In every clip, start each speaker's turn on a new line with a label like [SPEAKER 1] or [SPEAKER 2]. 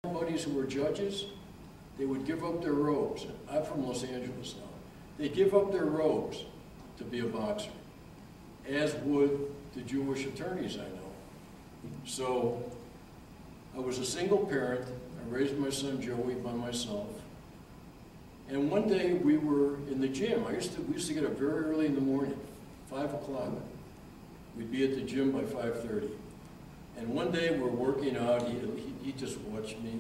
[SPEAKER 1] buddies who were judges, they would give up their robes. I'm from Los Angeles now. They give up their robes to be a boxer, as would the Jewish attorneys I know. So I was a single parent. I raised my son Joey by myself. And one day we were in the gym. We used to get up very early in the morning, 5 o'clock. We'd be at the gym by 5:30. And one day we're working out, he just watched me,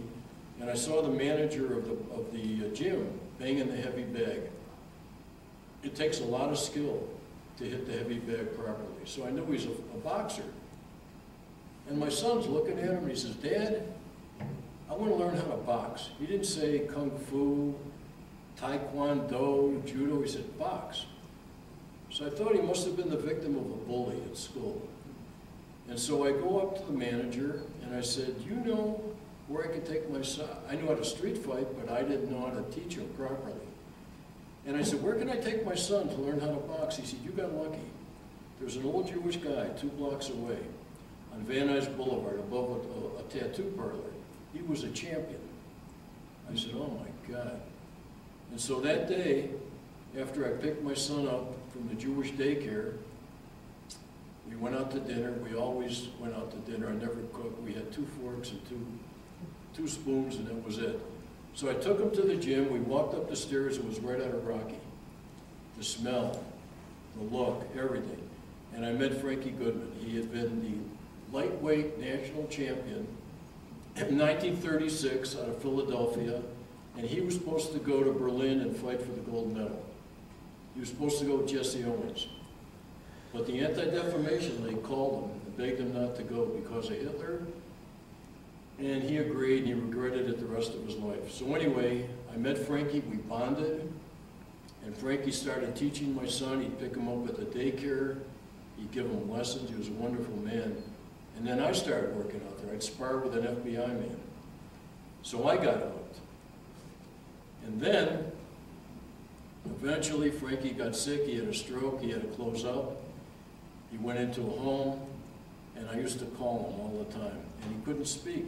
[SPEAKER 1] and I saw the manager of the gym banging the heavy bag. It takes a lot of skill to hit the heavy bag properly. So I knew he's a boxer. And my son's looking at him and he says, "Dad, I want to learn how to box." He didn't say kung fu, taekwondo, judo, he said box. So I thought he must have been the victim of a bully at school. And so I go up to the manager and I said, "You know where I could take my son?" I knew how to street fight, but I didn't know how to teach him properly. And I said, "Where can I take my son to learn how to box?" He said, "You got lucky. There's an old Jewish guy 2 blocks away on Van Nuys Boulevard above a tattoo parlor. He was a champion." I said, "Oh my God." And so that day, after I picked my son up from the Jewish daycare, we went out to dinner. We always went out to dinner. I never cooked. We had 2 forks and two spoons, and that was it. So I took him to the gym. We walked up the stairs. It was right out of Rocky. The smell, the look, everything. And I met Frankie Goodman. He had been the lightweight national champion in 1936 out of Philadelphia, and he was supposed to go to Berlin and fight for the gold medal. He was supposed to go with Jesse Owens. But the Anti-Defamation League called him and begged him not to go because of Hitler, and he agreed, and he regretted it the rest of his life. So anyway, I met Frankie, we bonded, and Frankie started teaching my son. He'd pick him up at the daycare, he'd give him lessons. He was a wonderful man. And then I started working out there. I'd spar with an FBI man. So I got hooked. And then, eventually, Frankie got sick. He had a stroke. He had to close up. He went into a home, and I used to call him all the time. And he couldn't speak.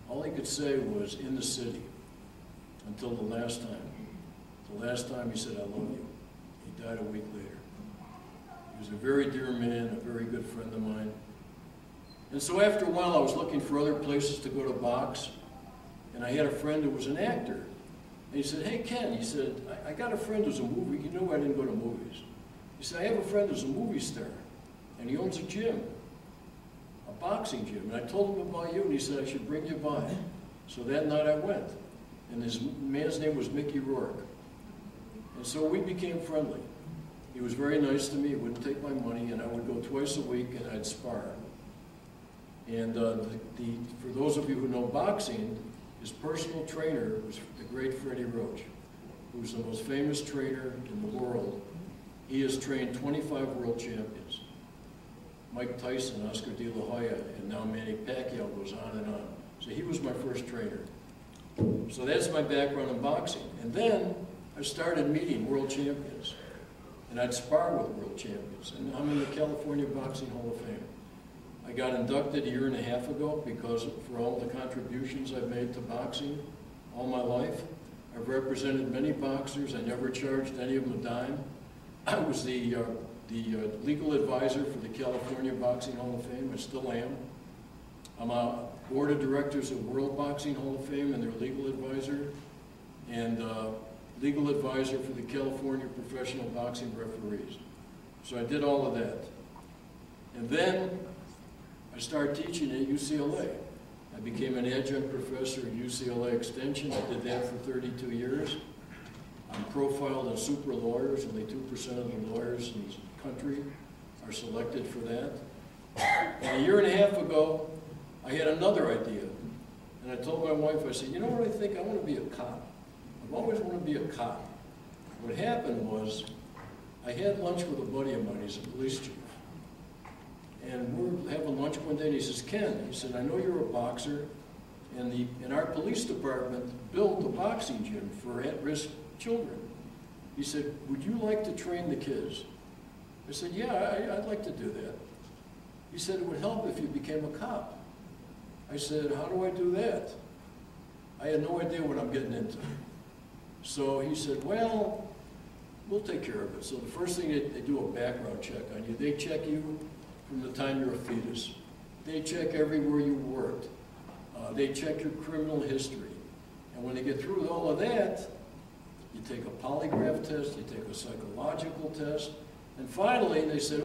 [SPEAKER 1] All he could say was, "In the city," until the last time. The last time he said, "I love you." He died a week later. He was a very dear man, a very good friend of mine. And so after a while, I was looking for other places to go to box, and I had a friend who was an actor. And he said, "Hey, Ken," he said, I got a friend who's a movie." He knew I didn't go to movies. He said, "I have a friend who's a movie star, and he owns a gym, a boxing gym." And I told him about you, and he said, "I should bring you by." So that night I went, and this man's name was Mickey Rourke. And so we became friendly. He was very nice to me. He wouldn't take my money, and I would go twice a week, and I'd spar. And for those of you who know boxing, his personal trainer was the great Freddie Roach, who's the most famous trainer in the world. He has trained 25 world champions. Mike Tyson, Oscar De La Hoya, and now Manny Pacquiao goes on and on. So he was my first trainer. So that's my background in boxing. And then I started meeting world champions. And I'd spar with world champions. And I'm in the California Boxing Hall of Fame. I got inducted a year and a half ago because for all the contributions I've made to boxing all my life. I've represented many boxers. I never charged any of them a dime. I was the legal advisor for the California Boxing Hall of Fame. I still am. I'm a board of directors of World Boxing Hall of Fame and their legal advisor, and legal advisor for the California Professional Boxing Referees. So I did all of that. And then I started teaching at UCLA. I became an adjunct professor at UCLA Extension. I did that for 32 years. I'm profiled as super lawyers. Only 2% of the lawyers in this country are selected for that. And a year and a half ago, I had another idea. And I told my wife, I said, "You know what I think? I want to be a cop. I've always wanted to be a cop." What happened was, I had lunch with a buddy of mine. He's a police chief. And we're having lunch one day, and he says, "Ken," he said, "I know you're a boxer, and our police department built a boxing gym for at-risk children." He said, "Would you like to train the kids?" I said, "Yeah, I'd like to do that." He said, "It would help if you became a cop." I said, "How do I do that?" I had no idea what I'm getting into. So he said, well, we'll take care of it. So the first thing, they do a background check on you. They check you from the time you're a fetus. They check everywhere you worked. They check your criminal history. And when they get through with all of that, you take a polygraph test, you take a psychological test, and finally they said,